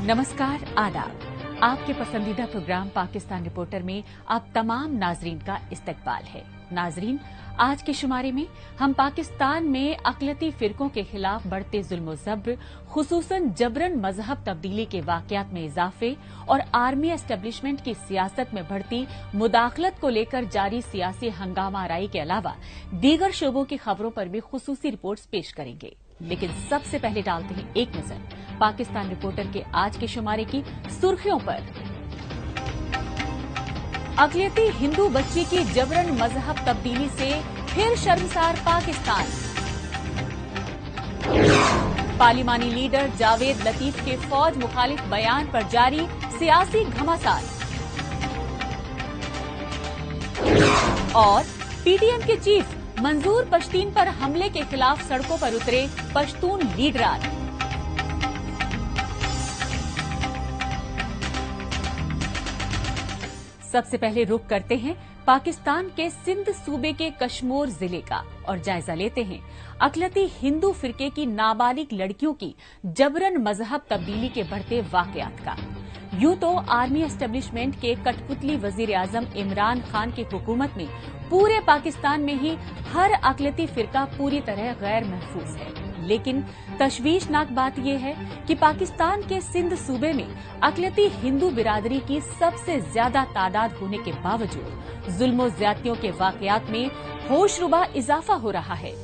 नमस्कार, आदाब। आपके पसंदीदा प्रोग्राम पाकिस्तान रिपोर्टर में आप तमाम नाजरीन का इस्तकबाल है। नाजरीन, आज के शुमारे में हम पाकिस्तान में अक़लियती फिरकों के खिलाफ बढ़ते जुल्म ज़ब्र, खुसूसन जबरन मजहब तब्दीली के वाक़यात में इजाफे और आर्मी एस्टेब्लिशमेंट की सियासत में बढ़ती मुदाखलत को लेकर जारी सियासी हंगामा आराई के अलावा दीगर शोबों की खबरों पर भी खुसूसी रिपोर्ट्स पेश करेंगे। लेकिन सबसे पहले डालते हैं एक नजर पाकिस्तान रिपोर्टर के आज के शुमारे की सुर्खियों पर। अक़लियती हिंदू बच्ची की जबरन मजहब तब्दीली से फिर शर्मसार पाकिस्तान। पार्लिमानी लीडर जावेद लतीफ के फौज मुखालिफ बयान पर जारी सियासी घमासान। और पीटीएम के चीफ मंजूर पश्तीन पर हमले के खिलाफ सड़कों पर उतरे पश्तून लीडरान। सबसे पहले रुख करते हैं पाकिस्तान के सिंध सूबे के कशमोर जिले का और जायजा लेते हैं अक़लियती हिंदू फिरके की नाबालिग लड़कियों की जबरन मजहब तब्दीली के बढ़ते वाकयात का। यूं तो आर्मी एस्टेब्लिशमेंट के कठपुतली वजीर आजम इमरान खान की हुकूमत में पूरे पाकिस्तान में ही हर अक़लियती फिरका पूरी तरह गैर महफूज है, लेकिन तशवीशनाक बात यह है कि पाकिस्तान के सिंध सूबे में अक़लियती हिंदू बिरादरी की सबसे ज्यादा तादाद होने के बावजूद जुल्म ज्यादतियों के वाकयात में होशरुबा इजाफा हो रहा है।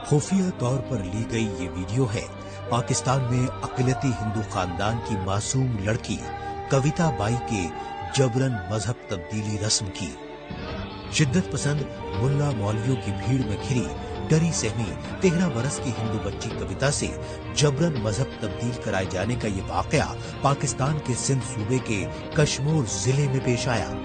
खुफिया तौर पर ली गई ये वीडियो है पाकिस्तान में अक़लियती हिंदू खानदान की मासूम लड़की कविता बाई के जबरन मजहब तब्दीली रस्म की। शिद्दत पसंद मुल्ला मौलवियों की भीड़ में घिरी डरी सहमी 13 बरस की हिंदू बच्ची कविता से जबरन मजहब तब्दील कराए जाने का ये वाकया पाकिस्तान के सिंध सूबे के कशमोर जिले में पेश आया।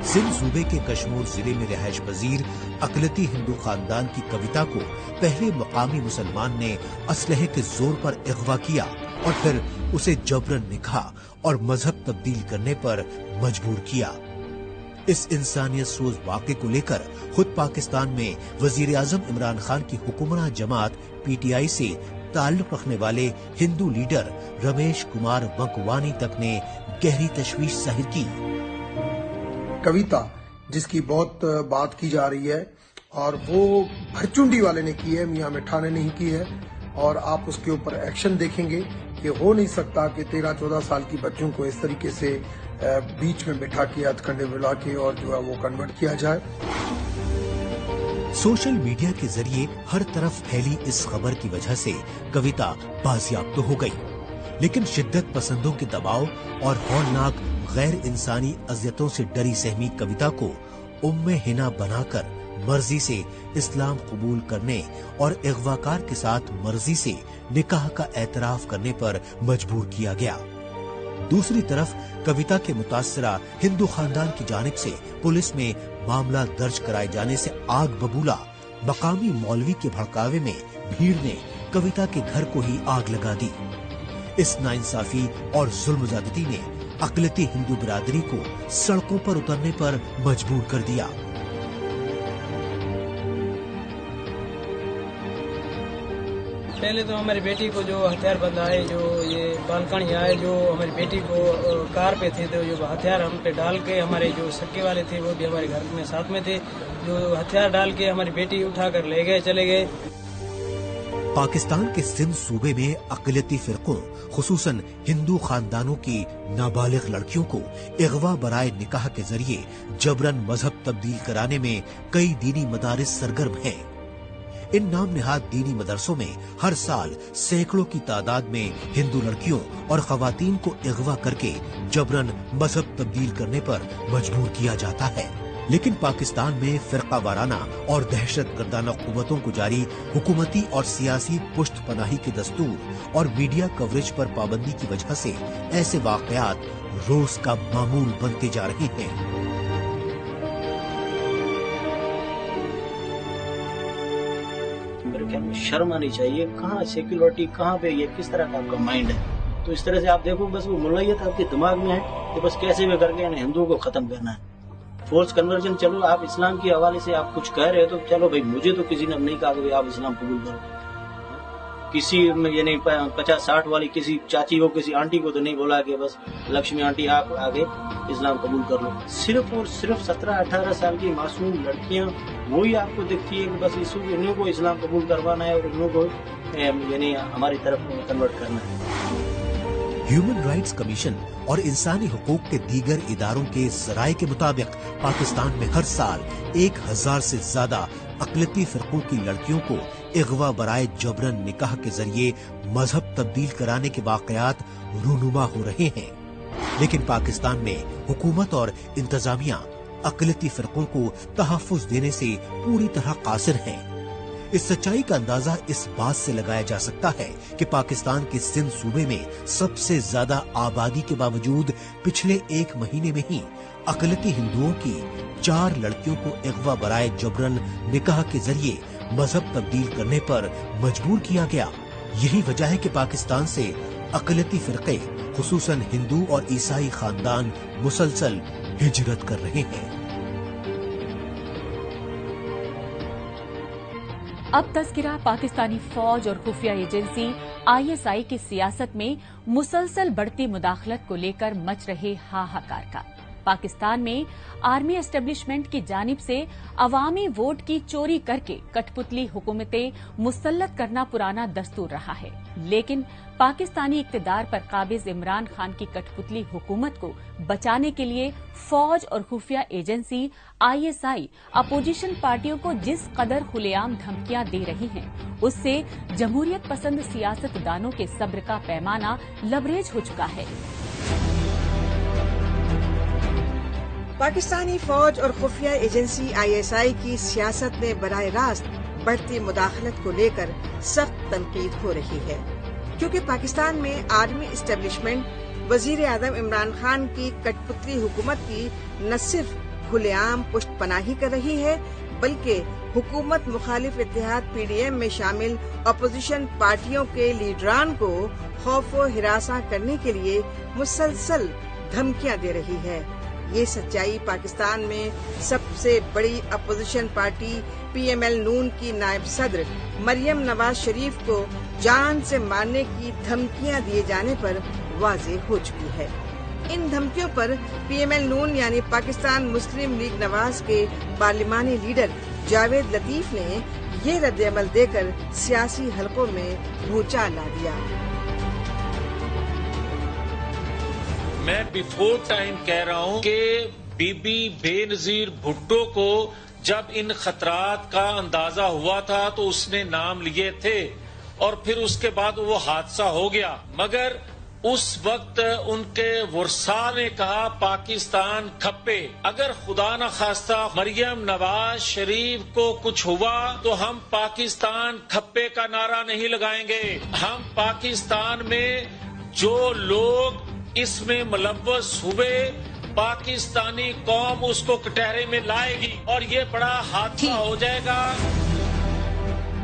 सिंध सूबे के कशमोर जिले में रिहाइश पजीर अक़लियती हिंदू खानदान की कविता को पहले मकामी मुसलमान ने असलहे के जोर पर अगवा किया और फिर उसे जबरन निकाह और मजहब तब्दील करने पर मजबूर किया। इस इंसानियत सोज वाक़े को लेकर खुद पाकिस्तान में वजीर आजम इमरान खान की हुक्मरान जमात पीटीआई से ताल्लुक रखने वाले हिंदू लीडर रमेश कुमार वंकवानी तक ने गहरी तशवीश जाहिर की। कविता जिसकी बहुत बात की जा रही है और वो भरचुंडी वाले ने की है, मियां मिठा ने नहीं की है, और आप उसके ऊपर एक्शन देखेंगे कि हो नहीं सकता कि 13-14 साल की बच्चों को इस तरीके से बीच में बिठा के हथकंडे मिला के और जो है वो कन्वर्ट किया जाए। सोशल मीडिया के जरिए हर तरफ फैली इस खबर की वजह से कविता बाजियाब तो हो गई, लेकिन शिद्दत पसंदों के दबाव और हौलनाक गैर इंसानी अजियतों से डरी सहमी कविता को उम्मे हिना बनाकर मर्जी से इस्लाम कबूल करने और अगवाकार के साथ मर्जी से निकाह का एतराफ करने पर मजबूर किया गया। दूसरी तरफ कविता के मुतासरा हिंदू खानदान की जानिब से पुलिस में मामला दर्ज कराए जाने से आग बबूला मकामी मौलवी के भड़कावे में भीड़ ने कविता के घर को ही आग लगा दी। इस नाइंसाफी और जुल्म ज़्यादती ने अक़लियती हिंदू बिरादरी को सड़कों पर उतरने पर मजबूर कर दिया। पहले तो हमारी बेटी को जो हथियार बंदा है, जो ये बालकनी आए, जो हमारी बेटी को कार पे थे, तो जो हथियार हम पे डाल के, हमारे जो सक्के वाले थे वो भी हमारे घर में साथ में थे, जो हथियार डाल के हमारी बेटी उठाकर ले गए, चले गए। पाकिस्तान के सिंध सूबे में अक़लियती फिरकों खुसूसन हिंदू खानदानों की नाबालिग लड़कियों को अगवा बराए निकाह के जरिए जबरन मजहब तब्दील कराने में कई दीनी मदारिस सरगर्म हैं। इन नाम निहाद दीनी मदरसों में हर साल सैकड़ों की तादाद में हिंदू लड़कियों और खवातीन को अगवा करके जबरन मजहब तब्दील करने पर मजबूर किया जाता है। लेकिन पाकिस्तान में फिरका वाराना और दहशत गर्दाना कुव्वतों को जारी हुकूमती और सियासी पुष्ट पनाही के दस्तूर और मीडिया कवरेज पर पाबंदी की वजह से ऐसे वाकयात रोज का मामूल बनते जा रहे हैं। मेरे ख्याल में शर्म आनी चाहिए। कहाँ सेक्युलरिटी, कहाँ पे ये किस तरह का आपका माइंड है? تو اس طرح سے آپ دیکھو بس وہ ملائیت آپ کے دماغ میں ہے کہ بس کیسے بھی کر کے ہندوؤں کو ختم کرنا ہے. فورس کنورژن، چلو آپ اسلام کے حوالے سے آپ کچھ کہہ رہے ہو تو چلو بھائی، مجھے تو کسی نے نہیں کہا کہ آپ اسلام قبول کرو. کسی یعنی 50-60 والی کسی چاچی کو، کسی آنٹی کو تو نہیں بولا کہ بس لکشمی آنٹی آپ آگے اسلام قبول کر لو. صرف اور صرف 17-18 سال کی معصوم لڑکیاں وہی آپ کو دکھتی ہے کہ بس انہوں کو اسلام قبول کروانا ہے اور انہوں کو یعنی ہماری طرف کنورٹ کرنا ہے. ہیومن رائٹس کمیشن اور انسانی حقوق کے دیگر اداروں کے ذرائع کے مطابق پاکستان میں ہر سال 1000 سے زیادہ اقلیتی فرقوں کی لڑکیوں کو اغوا برائے جبرن نکاح کے ذریعے مذہب تبدیل کرانے کے واقعات رونما ہو رہے ہیں. لیکن پاکستان میں حکومت اور انتظامیہ اقلیتی فرقوں کو تحفظ دینے سے پوری طرح قاصر ہیں. اس سچائی کا اندازہ اس بات سے لگایا جا سکتا ہے کہ پاکستان کے سندھ صوبے میں سب سے زیادہ آبادی کے باوجود پچھلے 1 مہینے میں ہی اقلیتی ہندوؤں کی 4 لڑکیوں کو اغوا برائے جبرن نکاح کے ذریعے مذہب تبدیل کرنے پر مجبور کیا گیا. یہی وجہ ہے کہ پاکستان سے اقلیتی فرقے خصوصاً ہندو اور عیسائی خاندان مسلسل ہجرت کر رہے ہیں. اب تذکرہ پاکستانی فوج اور خفیہ ایجنسی ISI کی سیاست میں مسلسل بڑھتی مداخلت کو لے کر مچ رہے ہاہاکار کا. پاکستان میں آرمی اسٹیبلشمنٹ کی جانب سے عوامی ووٹ کی چوری کر کے کٹ پتلی حکومتیں مسلط کرنا پرانا دستور رہا ہے. لیکن پاکستانی اقتدار پر قابض عمران خان کی کٹ پتلی حکومت کو بچانے کے لیے فوج اور خفیہ ایجنسی ISI اپوزیشن پارٹیوں کو جس قدر کھلے عام دھمکیاں دے رہی ہیں اس سے جمہوریت پسند سیاست دانوں کے صبر کا پیمانہ لبریز ہو چکا ہے. پاکستانی فوج اور خفیہ ایجنسی ISI کی سیاست میں براہ راست بڑھتی مداخلت کو لے کر سخت تنقید ہو رہی ہے، کیونکہ پاکستان میں آرمی اسٹیبلشمنٹ وزیر اعظم عمران خان کی کٹ پتلی حکومت کی نہ صرف کھلے عام پشت پناہی کر رہی ہے بلکہ حکومت مخالف اتحاد PDM میں شامل اپوزیشن پارٹیوں کے لیڈران کو خوف و ہراساں کرنے کے لیے مسلسل دھمکیاں دے رہی ہے. یہ سچائی پاکستان میں سب سے بڑی اپوزیشن پارٹی PML نون کی نائب صدر مریم نواز شریف کو جان سے مارنے کی دھمکیاں دیے جانے پر واضح ہو چکی ہے. ان دھمکیوں پر PML نون یعنی پاکستان مسلم لیگ نواز کے پارلیمانی لیڈر جاوید لطیف نے یہ رد عمل دے کر سیاسی حلقوں میں بھوچال لا دیا. میں بیفور ٹائم کہہ رہا ہوں کہ بی بی بے نظیر بھٹو کو جب ان خطرات کا اندازہ ہوا تھا تو اس نے نام لیے تھے اور پھر اس کے بعد وہ حادثہ ہو گیا، مگر اس وقت ان کے ورثاء نے کہا پاکستان کھپے. اگر خدا نہ خواستہ مریم نواز شریف کو کچھ ہوا تو ہم پاکستان کھپے کا نعرہ نہیں لگائیں گے. ہم پاکستان میں جو لوگ اس میں ملوث ہوئے پاکستانی قوم اس کو کٹہرے میں لائے گی اور یہ بڑا حادثہ ہو جائے گا.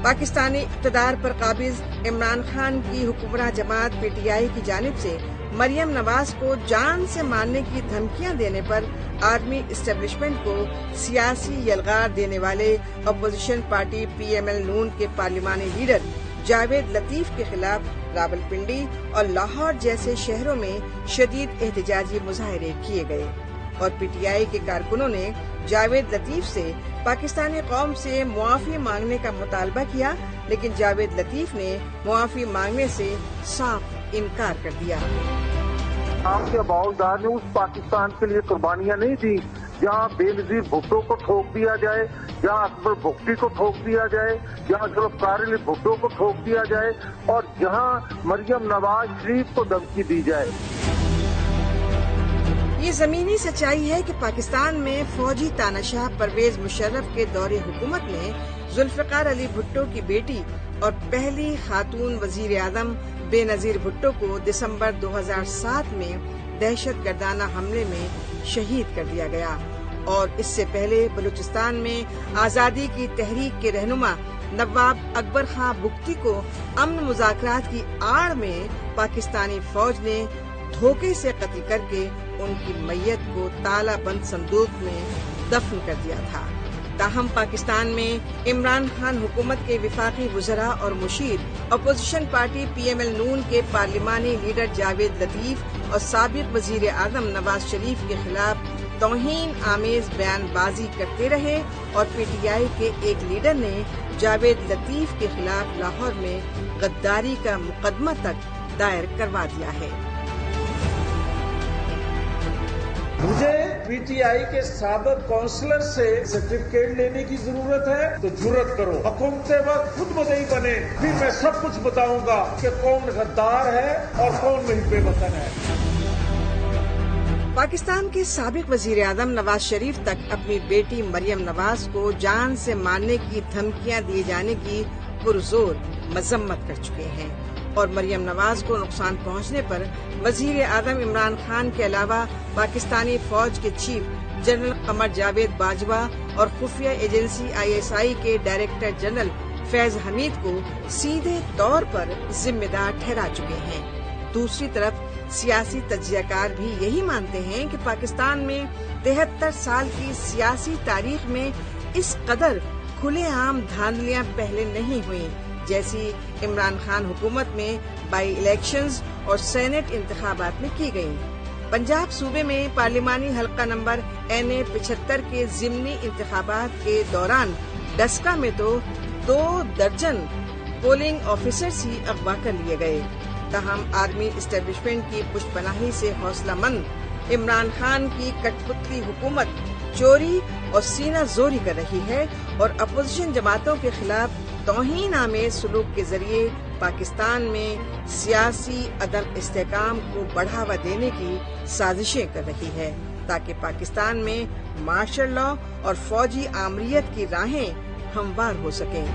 پاکستانی اقتدار پر قابض عمران خان کی حکمراں جماعت PTI کی جانب سے مریم نواز کو جان سے مارنے کی دھمکیاں دینے پر آرمی اسٹیبلشمنٹ کو سیاسی یلغار دینے والے اپوزیشن پارٹی PML نون کے پارلیمانی لیڈر جاوید لطیف کے خلاف راولپنڈی اور لاہور جیسے شہروں میں شدید احتجاجی مظاہرے کیے گئے اور PTI کے کارکنوں نے جاوید لطیف سے پاکستانی قوم سے معافی مانگنے کا مطالبہ کیا، لیکن جاوید لطیف نے معافی مانگنے سے صاف انکار کر دیا. آپ کے باؤدار نے اس پاکستان کے لیے قربانیاں نہیں دی جہاں بے نظیر بھٹو کو ٹھوک دیا جائے، جہاں اکبر بگٹی کو ٹھوک دیا جائے، جہاں ذوالفقار علی بھٹو کو ٹھوک دیا جائے اور جہاں مریم نواز شریف کو دھمکی دی جائے. یہ زمینی سچائی ہے کہ پاکستان میں فوجی تاناشاہ پرویز مشرف کے دور حکومت میں ذوالفقار علی بھٹو کی بیٹی اور پہلی خاتون وزیر اعظم بے نظیر بھٹو کو دسمبر 2007 میں دہشت گردانہ حملے میں شہید کر دیا گیا اور اس سے پہلے بلوچستان میں آزادی کی تحریک کے رہنما نواب اکبر خان بگٹی کو امن مذاکرات کی آڑ میں پاکستانی فوج نے دھوکے سے قتل کر کے ان کی میت کو تالا بند صندوق میں دفن کر دیا تھا۔ تاہم پاکستان میں عمران خان حکومت کے وفاقی وزراء اور مشیر اپوزیشن پارٹی PML نون کے پارلیمانی لیڈر جاوید لطیف اور سابق وزیر اعظم نواز شریف کے خلاف توہین آمیز بیان بازی کرتے رہے اور PTI کے ایک لیڈر نے جاوید لطیف کے خلاف لاہور میں غداری کا مقدمہ تک دائر کروا دیا ہے۔ مجھے PTI کے سابق کونسلر سے سرٹیفکیٹ لینے کی ضرورت ہے تو جرت کرو، حکومت وقت خود مدعی بنے، پھر میں سب کچھ بتاؤں گا کہ کون غدار ہے اور کون محب وطن ہے۔ پاکستان کے سابق وزیر اعظم نواز شریف تک اپنی بیٹی مریم نواز کو جان سے مارنے کی دھمکیاں دیے جانے کی پرزور مذمت کر چکے ہیں، اور مریم نواز کو نقصان پہنچنے پر وزیر اعظم عمران خان کے علاوہ پاکستانی فوج کے چیف جنرل قمر جاوید باجوہ اور خفیہ ایجنسی ISI کے ڈائریکٹر جنرل فیض حمید کو سیدھے طور پر ذمہ دار ٹھہرا چکے ہیں۔ دوسری طرف سیاسی تجزیہ کار بھی یہی مانتے ہیں کہ پاکستان میں 73 سال کی سیاسی تاریخ میں اس قدر کھلے عام دھاندلیاں پہلے نہیں ہوئیں جیسی عمران خان حکومت میں بائی الیکشنز اور سینٹ انتخابات میں کی گئیں۔ پنجاب صوبے میں پارلیمانی حلقہ نمبر NA 75 کے ضمنی انتخابات کے دوران ڈسکا میں تو 2 درجن پولنگ آفیسرز ہی اغوا کر لیے گئے۔ تاہم آرمی اسٹیبلشمنٹ کی پشت پناہی سے حوصلہ مند عمران خان کی کٹ پتلی حکومت چوری اور سینہ زوری کر رہی ہے اور اپوزیشن جماعتوں کے خلاف توہین آمیز سلوک کے ذریعے پاکستان میں سیاسی عدم استحکام کو بڑھاوا دینے کی سازشیں کر رہی ہے تاکہ پاکستان میں مارشل لا اور فوجی آمریت کی راہیں ہموار ہو سکیں۔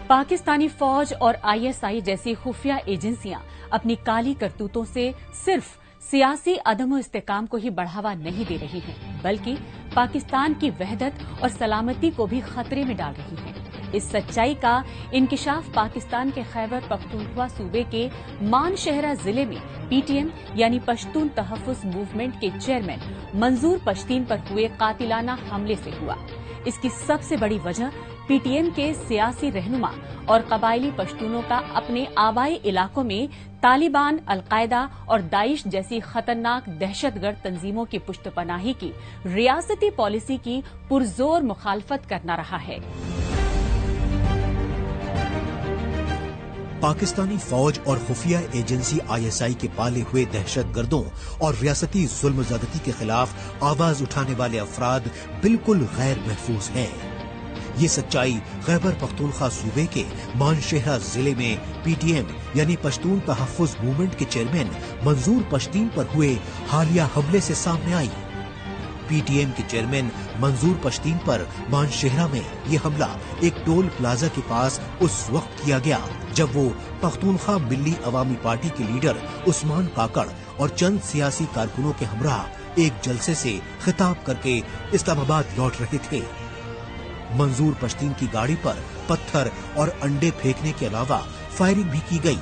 پاکستانی فوج اور ISI جیسی خفیہ ایجنسیاں اپنی کالی کرتوتوں سے صرف سیاسی عدم و استحکام کو ہی بڑھاوا نہیں دے رہی ہیں بلکہ پاکستان کی وحدت اور سلامتی کو بھی خطرے میں ڈال رہی ہیں۔ اس سچائی کا انکشاف پاکستان کے خیبر پختونخوا صوبے کے مان شہرہ ضلع میں PTM یعنی پشتون تحفظ موومنٹ کے چیئرمین منظور پشتین پر ہوئے قاتلانہ حملے سے ہوا۔ اس کی سب سے بڑی وجہ PTM کے سیاسی رہنما اور قبائلی پشتونوں کا اپنے آبائی علاقوں میں طالبان، القاعدہ اور داعش جیسی خطرناک دہشت گرد تنظیموں کی پشت پناہی کی ریاستی پالیسی کی پرزور مخالفت کرنا رہا ہے۔ پاکستانی فوج اور خفیہ ایجنسی ISI کے پالے ہوئے دہشت گردوں اور ریاستی ظلم زیادتی کے خلاف آواز اٹھانے والے افراد بالکل غیر محفوظ ہیں۔ یہ سچائی خیبر پختونخوا صوبے کے مانشہرہ ضلع میں PTM یعنی پشتون تحفظ موومنٹ کے چیئرمین منظور پشتین پر ہوئے حالیہ حملے سے سامنے آئی۔ PTM کے چیئرمین منظور پشتین پر مانشہرہ میں یہ حملہ ایک ٹول پلازا کے پاس اس وقت کیا گیا جب وہ پختونخوا ملی عوامی پارٹی کے لیڈر عثمان کاکڑ اور چند سیاسی کارکنوں کے ہمراہ ایک جلسے سے خطاب کر کے اسلام آباد لوٹ رہے تھے۔ منظور پشتین کی گاڑی پر پتھر اور انڈے پھینکنے کے علاوہ فائرنگ بھی کی گئی۔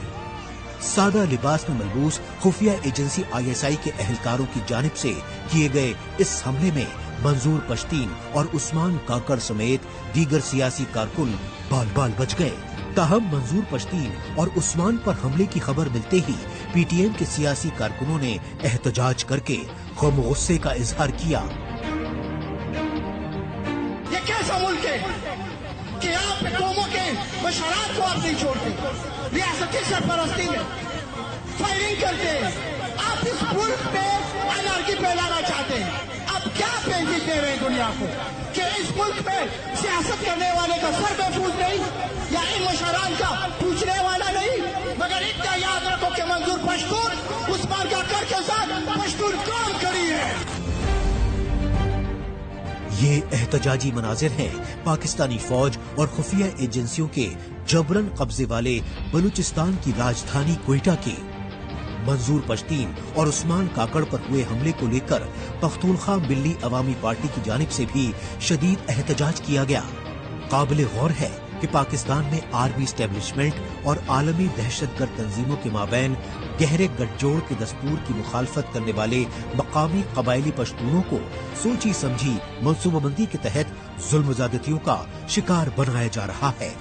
سادہ لباس میں ملبوس خفیہ ایجنسی ISI کے اہلکاروں کی جانب سے کیے گئے اس حملے میں منظور پشتین اور عثمان کاکڑ سمیت دیگر سیاسی کارکن بال بال بچ گئے۔ تاہم منظور پشتین اور عثمان پر حملے کی خبر ملتے ہی PTM کے سیاسی کارکنوں نے احتجاج کر کے غم و غصے کا اظہار کیا۔ یہ کیسا ملک ہے کہ آپ قوموں کے مشورات کو آپ نہیں چھوڑتے، ریاستی سرپرستی میں فائرنگ کرتے ہیں، آپ اس ملک میں انارکی پھیلانا چاہتے ہیں۔ آپ کیا پیغام دے رہے ہیں دنیا کو کہ اس ملک میں سیاست کرنے والے کا سر محفوظ نہیں یا ان مشورات کا پوچھنے والا نہیں؟ مگر اتنا یاد رکھو کہ منظور پشتون عثمان کاکڑ کے ساتھ پشتون قوم کھڑی ہے۔ یہ احتجاجی مناظر ہیں پاکستانی فوج اور خفیہ ایجنسیوں کے جبرن قبضے والے بلوچستان کی راجدھانی کوئٹہ کے۔ मंजूर पश्तीन और उस्मान काकड़ पर हुए हमले को लेकर पख्तूनख्वा मिल्ली अवामी पार्टी की जानिब से भी शदीद एहतजाज किया गया। काबिल गौर है कि पाकिस्तान में आर्मी स्टैब्लिशमेंट और आलमी दहशतगर्द तंजीमों के माबैन गहरे गठजोड़ के दस्तूर की मुखालफत करने वाले मकामी कबायली पश्तूनों को सोची समझी मनसूबाबंदी के तहत जुल्म ज़्यादतियों का शिकार बनाया जा रहा है।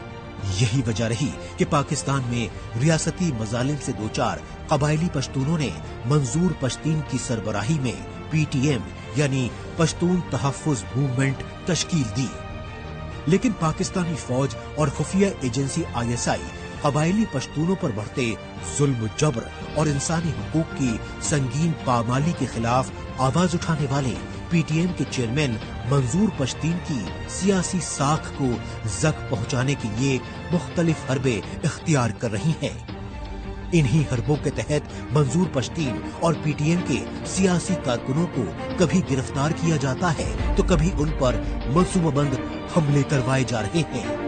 यही वजह रही कि पाकिस्तान में रियासती मजालिम से दो चार कबायली पश्तूनों ने मंजूर पश्तीन की सरबराही में PTM यानी पश्तून तहफ़्फ़ुज़ मूवमेंट तश्कील दी। लेकिन पाकिस्तानी फौज और खुफिया एजेंसी ISI कबायली पश्तूनों पर बढ़ते जुल्म जबर और इंसानी हुकूक की संगीन पामाली के खिलाफ आवाज उठाने वाले PTM के चेयरमैन मंजूर पश्तीन की सियासी साख को जख्म पहुंचाने के लिए मुख्तलिफ हरबे इख्तियार कर रही हैं। इन्हीं हरबों के तहत मंजूर पश्तीन और PTM के सियासी कारकुनों को कभी गिरफ्तार किया जाता है तो कभी उन पर मनसूबाबंद हमले करवाए जा रहे हैं।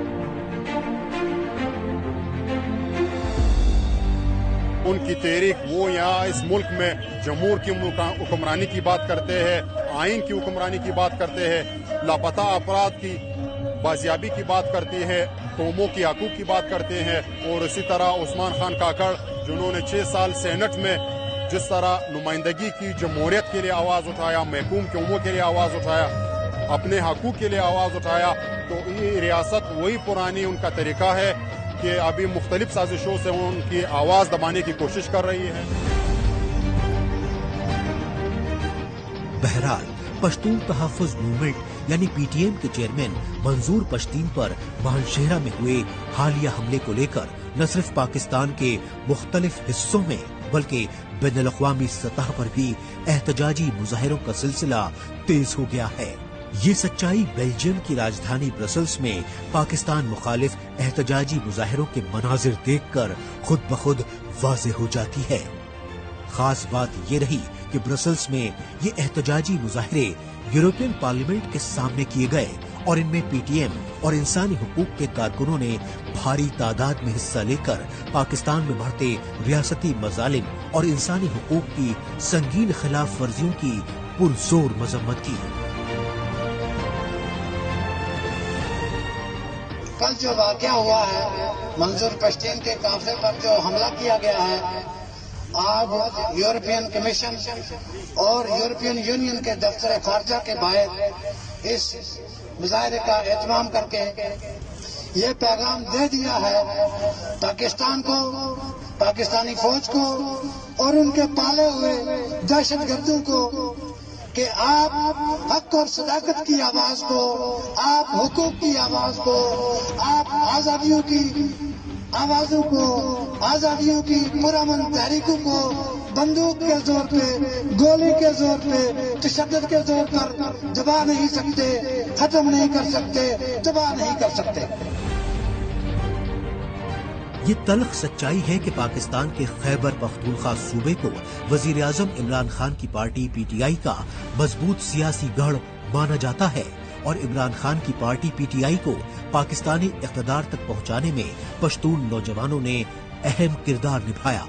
उनकी तहरीक वो यहाँ इस मुल्क में जमहूर की हुक्मरानी की बात करते हैं, आइन की हुक्मरानी की बात करते हैं, लापता अपराध की बाजियाबी की बात करती है, कौमों की हकूक की बात करते हैं। और इसी तरह उस्मान खान काकड़ जिन्होंने 6 साल सेनेट में जिस तरह नुमाइंदगी की, जमहूरियत के लिए आवाज उठाया, महकूम कौमों के लिए आवाज उठाया, अपने हकूक के लिए आवाज उठाया, तो ये रियासत वही पुरानी उनका तरीका है कि अभी मुख्तलिफ साजिशों से उनकी आवाज दबाने की कोशिश कर रही है। बहरहाल पश्तून तहफ़्फ़ुज़ मूवमेंट यानी PTM के चेयरमैन मंजूर पश्तीन पर बुलंदशहर में हुए हालिया हमले को लेकर न सिर्फ पाकिस्तान के मुख्तलिफ हिस्सों में बल्कि बैनुल-अक़वामी सतह पर भी एहतजाजी मुजाहिरों का सिलसिला तेज हो गया है। ये सच्चाई बेल्जियम की राजधानी ब्रसल्स में पाकिस्तान मुखालिफ एहतजाजी मुजाहिरों के मनाजिर देखकर खुद ब खुद वाज़ेह हो जाती है। खास बात ये रही कि ब्रसल्स में ये एहतजाजी मुजाहिरे यूरोपियन पार्लियामेंट के सामने किए गए और इनमें PTM और इंसानी हुकूक के कारकुनों ने भारी तादाद में हिस्सा लेकर पाकिस्तान में बढ़ते रियासती मजालिम और इंसानी हुकूक की संगीन खिलाफ वर्जियों की पुरजोर मजम्मत की। कल जो वाक़या हुआ है, मंजूर पश्तीन के काफिले पर जो हमला किया गया है, आज यूरोपियन कमीशन और यूरोपियन यूनियन के दफ्तर खारजा के बाहर इस मुजाहरे का एहतमाम करके ये पैगाम दे दिया है पाकिस्तान को, पाकिस्तानी फौज को और उनके पाले हुए दहशतगर्दों को कि आप हक और सदाकत की आवाज को, आप हुकूक की आवाज को, आप आजादियों की आवाजों को, आजादियों की पुरअमन तहरीकों को बंदूक के जोर पे, गोली के जोर पे, तशद्दुद के जोर पर दबा नहीं सकते, खत्म नहीं कर सकते, तबाह नहीं कर सकते। ये तल्ख सच्चाई है कि पाकिस्तान के खैबर पख्तूनख्वा सूबे को वजीर आजम इमरान खान की पार्टी PTI का मजबूत सियासी गढ़ माना जाता है और इमरान खान की पार्टी PTI को पाकिस्तानी इक़्तिदार तक पहुंचाने में पश्तून नौजवानों ने अहम किरदार निभाया।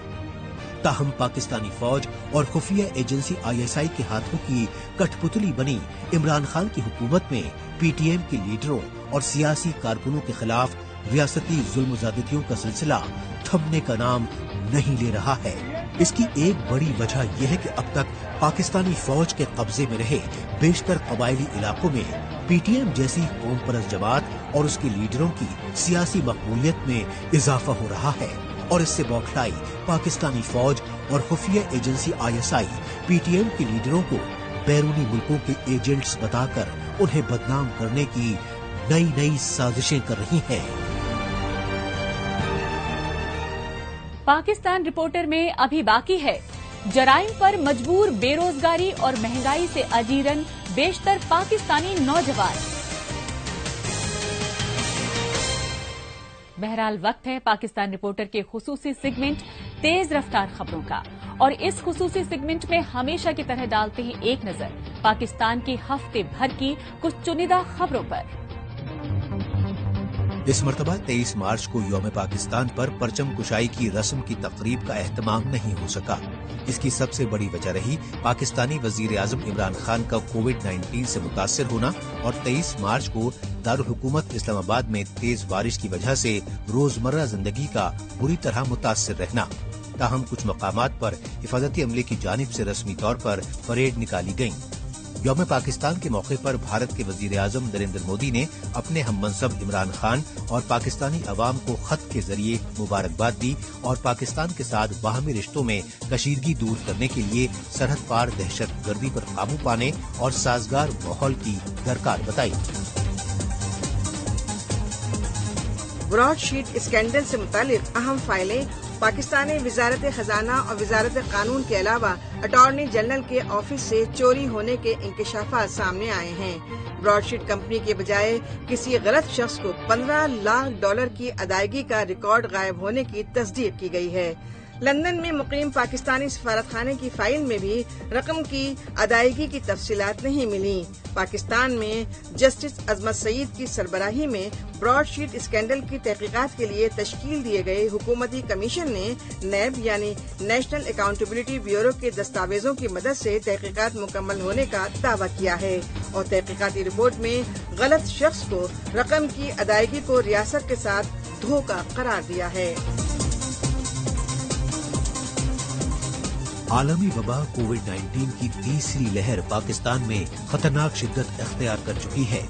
ताहम पाकिस्तानी फौज और खुफिया एजेंसी ISI के हाथों की कठपुतली बनी इमरान खान की हुकूमत में PTM के लीडरों और सियासी कारकुनों के खिलाफ रियासती जुल्म ज़्यादतियों का सिलसिला थमने का नाम नहीं ले रहा है। इसकी एक बड़ी वजह यह है कि अब तक पाकिस्तानी फौज के कब्जे में रहे बेशतर कबायली इलाकों में PTM जैसी कौम परस्त जमात और उसके लीडरों की सियासी मकबूलियत में इजाफा हो रहा है और इससे बौखलाई पाकिस्तानी फौज और खुफिया एजेंसी ISI PTM के लीडरों को बैरूनी मुल्कों के एजेंट्स बताकर उन्हें बदनाम करने की नई नई साजिशें कर रही हैं। पाकिस्तान रिपोर्टर में अभी बाकी है जराइम पर मजबूर बेरोजगारी और महंगाई से अजीरन बेशतर पाकिस्तानी नौजवान। बहरहाल वक्त है पाकिस्तान रिपोर्टर के खुसूसी सेगमेंट तेज रफ्तार खबरों का और इस खुसूसी सेगमेंट में हमेशा की तरह डालते हैं एक नजर पाकिस्तान के हफ्ते भर की कुछ चुनिंदा खबरों पर। इस मरतबा 23 मार्च को यौम पाकिस्तान पर परचम कुशाई की रस्म की तकरीब का एहतमाम नहीं हो सका। इसकी सबसे बड़ी वजह रही पाकिस्तानी वजीर आजम इमरान खान का कोविड-19 से मुतासिर होना और 23 मार्च को दारुल हुकूमत इस्लामाबाद में तेज बारिश की वजह से रोजमर्रा जिंदगी का बुरी तरह मुतासिर रहना। ताहम कुछ मकामात पर हिफाजती अमले की जानिब से रस्मी तौर पर परेड निकाली गयी। यौम पाकिस्तान के मौके पर भारत के वजीर आजम नरेंद्र मोदी ने अपने हममनसब इमरान खान और पाकिस्तानी अवाम को खत के जरिए मुबारकबाद दी और पाकिस्तान के साथ बाहमी रिश्तों में कशीदगी दूर करने के लिए सरहद पार दहशत गर्दी पर काबू पाने और साजगार माहौल की दरकार बताई। ब्रॉडशीट स्कैंडल से मुतालिक अहम फाइलें पाकिस्तानी वजारत खजाना और वजारत कानून के अलावा अटॉर्नी जनरल के ऑफिस से चोरी होने के इंकशाफात सामने आए हैं। ब्रॉडशीट कंपनी के बजाय किसी गलत शख्स को $15 लाख की अदायगी का रिकॉर्ड गायब होने की तस्दीक की गई है। लंदन में मुकीम पाकिस्तानी सफारतखाने की फाइल में भी रकम की अदायगी की तफसीलात नहीं मिली। पाकिस्तान में जस्टिस अजमत सईद की सरबराही में ब्रॉडशीट स्कैंडल की तहकीकात के लिए तश्कील दिए गए हुकूमती कमीशन ने नैब यानी नेशनल अकाउंटेबिलिटी ब्यूरो के दस्तावेजों की मदद से तहकीकात मुकम्मल होने का दावा किया है और तहकीकाती रिपोर्ट में गलत शख्स को रकम की अदायगी को रियासत के साथ धोखा करार दिया है। आलमी वबा कोविड-19 की तीसरी लहर पाकिस्तान में खतरनाक शिद्दत अख्तियार कर चुकी है।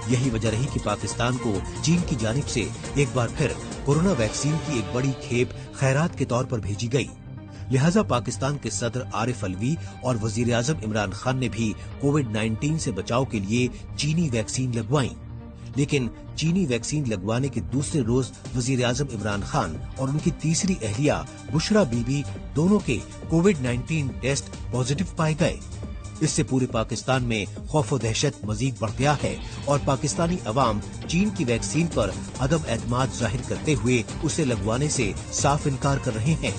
यही वजह रही कि पाकिस्तान को चीन की जानिब से एक बार फिर कोरोना वैक्सीन की एक बड़ी खेप खैरात के तौर पर भेजी गई। लिहाजा पाकिस्तान के सदर आरिफ अलवी और वजीर आजम इमरान खान ने भी कोविड-19 से बचाव के लिए चीनी वैक्सीन लगवाई। लेकिन चीनी वैक्सीन लगवाने के दूसरे रोज वजीर आजम इमरान खान और उनकी तीसरी अहलिया बुशरा बीबी दोनों के कोविड-19 टेस्ट पॉजिटिव पाए गए। इससे पूरे पाकिस्तान में खौफ व दहशत मजीद बढ़ गया है और पाकिस्तानी अवाम चीन की वैक्सीन पर अदम एतमाद जाहिर करते हुए उसे लगवाने से साफ इनकार कर रहे हैं।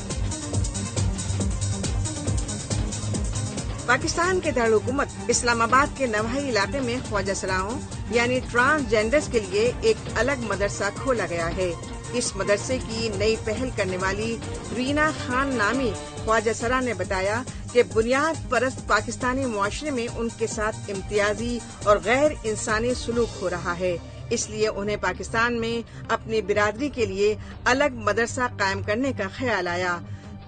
पाकिस्तान के दारुल-हुकूमत इस्लामाबाद के नवाही इलाके में ख्वाजा सराओं यानी ट्रांसजेंडर्स के लिए एक अलग मदरसा खोला गया है। इस मदरसे की नई पहल करने वाली रीना खान नामी ख्वाजा सरा ने बताया कि बुनियाद परस्त पाकिस्तानी मुआशरे में उनके साथ इम्तियाजी और गैर इंसानी सलूक हो रहा है, इसलिए उन्हें पाकिस्तान में अपनी बिरादरी के लिए अलग मदरसा कायम करने का ख्याल आया।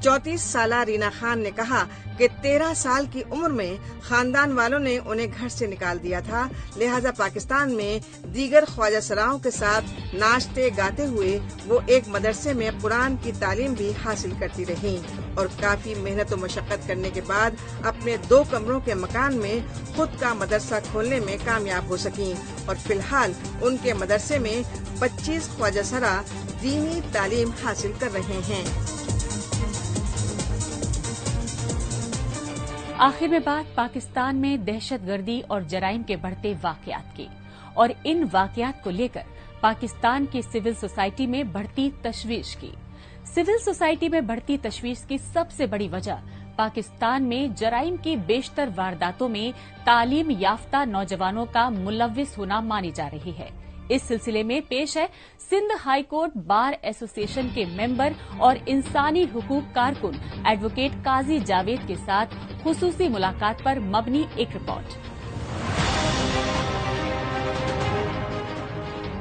34 साला रीना खान ने कहा कि 13 साल की उम्र में खानदान वालों ने उन्हें घर से निकाल दिया था, लिहाजा पाकिस्तान में दीगर ख्वाजा सराओं के साथ नाचते गाते हुए वो एक मदरसे में कुरान की तालीम भी हासिल करती रहीं और काफी मेहनत और मशक्कत करने के बाद अपने 2 कमरों के मकान में खुद का मदरसा खोलने में कामयाब हो सकी और फिलहाल उनके मदरसे में 25 ख्वाजा सरा दीनी तालीम हासिल कर रहे हैं। आखिर में बात पाकिस्तान में दहशतगर्दी और जराइम के बढ़ते वाकयात की और इन वाकयात को लेकर पाकिस्तान की सिविल सोसाइटी में बढ़ती तशवीश की। सिविल सोसाइटी में बढ़ती तशवीश की सबसे बड़ी वजह पाकिस्तान में जराइम की बेशतर वारदातों में तालीम याफ्ता नौजवानों का मुलव्विस होना मानी जा रही है। इस सिलसिले में पेश है Sindh high court bar association के मेंबर और इंसानी हुकूक कारकुन एडवोकेट काजी जावेद के साथ खुसूसी मुलाकात पर मबनी एक रिपोर्ट।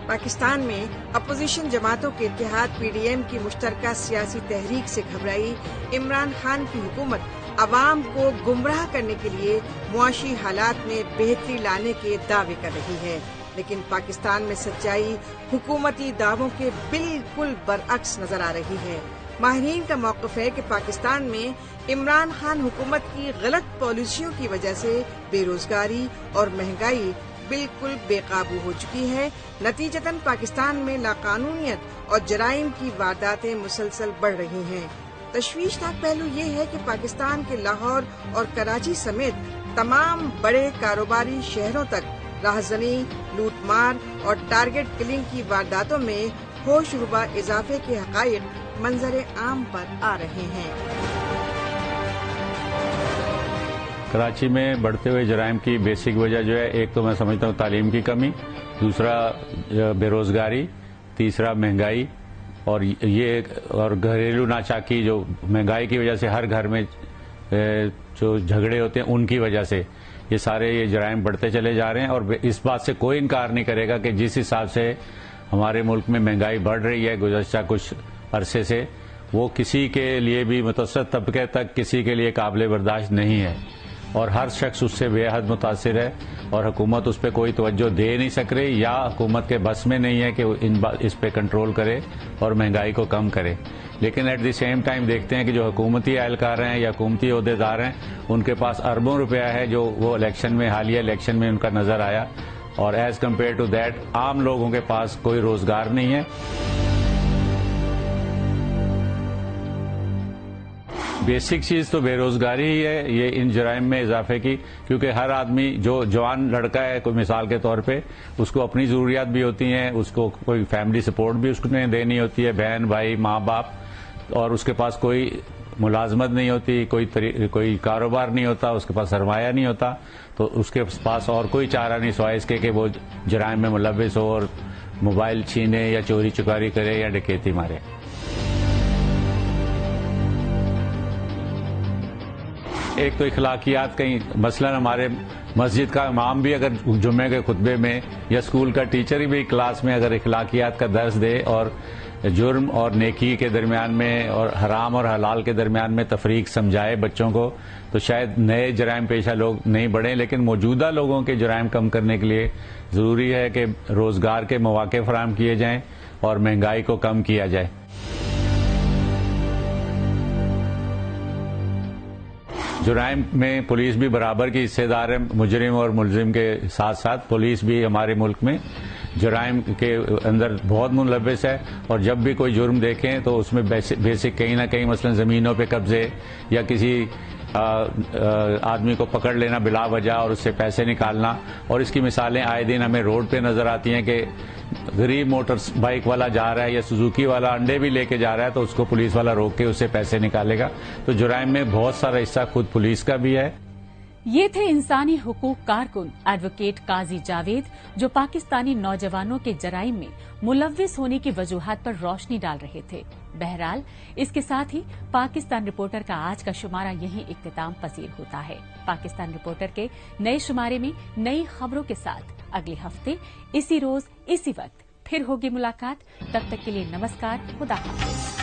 पाकिस्तान में अपोजिशन जमातों के इत्तेहाद पीडीएम की मुश्तरका सियासी तहरीक से घबराई इमरान खान की हुकूमत अवाम को गुमराह करने के लिए मुआशी हालात में बेहतरी लाने के दावे कर रही है, लेकिन पाकिस्तान में सच्चाई हुकूमती दावों के बिल्कुल बरअक्स नजर आ रही है। माहिरीन का मौक़िफ़ है कि पाकिस्तान में इमरान खान हुकूमत की गलत पॉलिसियों की वजह से बेरोजगारी और महंगाई बिल्कुल बेकाबू हो चुकी है। नतीजतन पाकिस्तान में लाकानूनियत और जराइम की वारदातें मुसलसल बढ़ रही हैं। तशवीशनाक पहलू ये है कि पाकिस्तान के लाहौर और कराची समेत तमाम बड़े कारोबारी शहरों तक राहजनी, लूटमार और टारगेट किलिंग की वारदातों में होशरुबा इजाफे के हकायक मंजर आम पर आ रहे हैं। कराची में बढ़ते हुए जराइम की बेसिक वजह जो है, एक तो मैं समझता हूँ तालीम की कमी, दूसरा बेरोजगारी, تیسرا مہنگائی اور گھریلو ناچاکی جو مہنگائی کی وجہ سے ہر گھر میں جو جھگڑے ہوتے ہیں ان کی وجہ سے یہ سارے جرائم بڑھتے چلے جا رہے ہیں. اور اس بات سے کوئی انکار نہیں کرے گا کہ جس حساب سے ہمارے ملک میں مہنگائی بڑھ رہی ہے گزشتہ کچھ عرصے سے، وہ کسی کے لیے بھی متوسط طبقے تک کسی کے لیے قابل برداشت نہیں ہے اور ہر شخص اس سے بے حد متاثر ہے اور حکومت اس پہ کوئی توجہ دے نہیں سک رہی یا حکومت کے بس میں نہیں ہے کہ اس پہ کنٹرول کرے اور مہنگائی کو کم کرے. لیکن ایٹ دی سیم ٹائم دیکھتے ہیں کہ جو حکومتی اہلکار ہیں یا حکومتی عہدیدار ہیں ان کے پاس اربوں روپیہ ہے جو وہ الیکشن میں حالیہ الیکشن میں ان کا نظر آیا، اور ایز کمپیئر ٹو دیٹ عام لوگوں کے پاس کوئی روزگار نہیں ہے. بیسک چیز تو بے روزگاری ہی ہے یہ ان جرائم میں اضافے کی، کیونکہ ہر آدمی جو جوان لڑکا ہے کوئی مثال کے طور پہ اس کو اپنی ضروریات بھی ہوتی ہیں، اس کو کوئی فیملی سپورٹ بھی اس نے دینی ہوتی ہے، بہن بھائی ماں باپ، اور اس کے پاس کوئی ملازمت نہیں ہوتی، کوئی کاروبار نہیں ہوتا، اس کے پاس سرمایہ نہیں ہوتا، تو اس کے پاس اور کوئی چارہ نہیں سوائے اس کے کہ وہ جرائم میں ملوث ہو اور موبائل چھینے یا چوری چکاری کرے یا ڈکیتی مارے. ایک تو اخلاقیات کہیں مثلا ہمارے مسجد کا امام بھی اگر جمعے کے خطبے میں یا اسکول کا ٹیچر بھی کلاس میں اگر اخلاقیات کا درس دے اور جرم اور نیکی کے درمیان میں اور حرام اور حلال کے درمیان میں تفریق سمجھائے بچوں کو، تو شاید نئے جرائم پیشہ لوگ نہیں بڑھیں. لیکن موجودہ لوگوں کے جرائم کم کرنے کے لیے ضروری ہے کہ روزگار کے مواقع فراہم کیے جائیں اور مہنگائی کو کم کیا جائے. جرائم میں پولیس بھی برابر کی حصے دار ہے، مجرم اور ملزم کے ساتھ ساتھ پولیس بھی ہمارے ملک میں جرائم کے اندر بہت ملوث ہے. اور جب بھی کوئی جرم دیکھیں تو اس میں بیسک کہیں نہ کہیں مثلا زمینوں پہ قبضے یا کسی آدمی کو پکڑ لینا بلا وجہ اور اس سے پیسے نکالنا، اور اس کی مثالیں آئے دن ہمیں روڈ پہ نظر آتی ہیں کہ غریب موٹر بائک والا جا رہا ہے یا سوزوکی والا انڈے بھی لے کے جا رہا ہے تو اس کو پولیس والا روک کے اس سے پیسے نکالے گا. تو جرائم میں بہت سارا حصہ خود پولیس کا بھی ہے. یہ تھے انسانی حقوق کارکن ایڈوکیٹ قاضی جاوید جو پاکستانی نوجوانوں کے جرائم میں ملوث ہونے کی وجوہات پر روشنی ڈال رہے تھے. بہرحال اس کے ساتھ ہی پاکستان رپورٹر کا آج کا شمارہ یہیں اختتام پذیر ہوتا ہے. پاکستان رپورٹر کے نئے شمارے میں نئی خبروں کے ساتھ اگلے ہفتے اسی روز اسی وقت پھر ہوگی ملاقات. تب تک کے لیے نمسکار، خدا حافظ.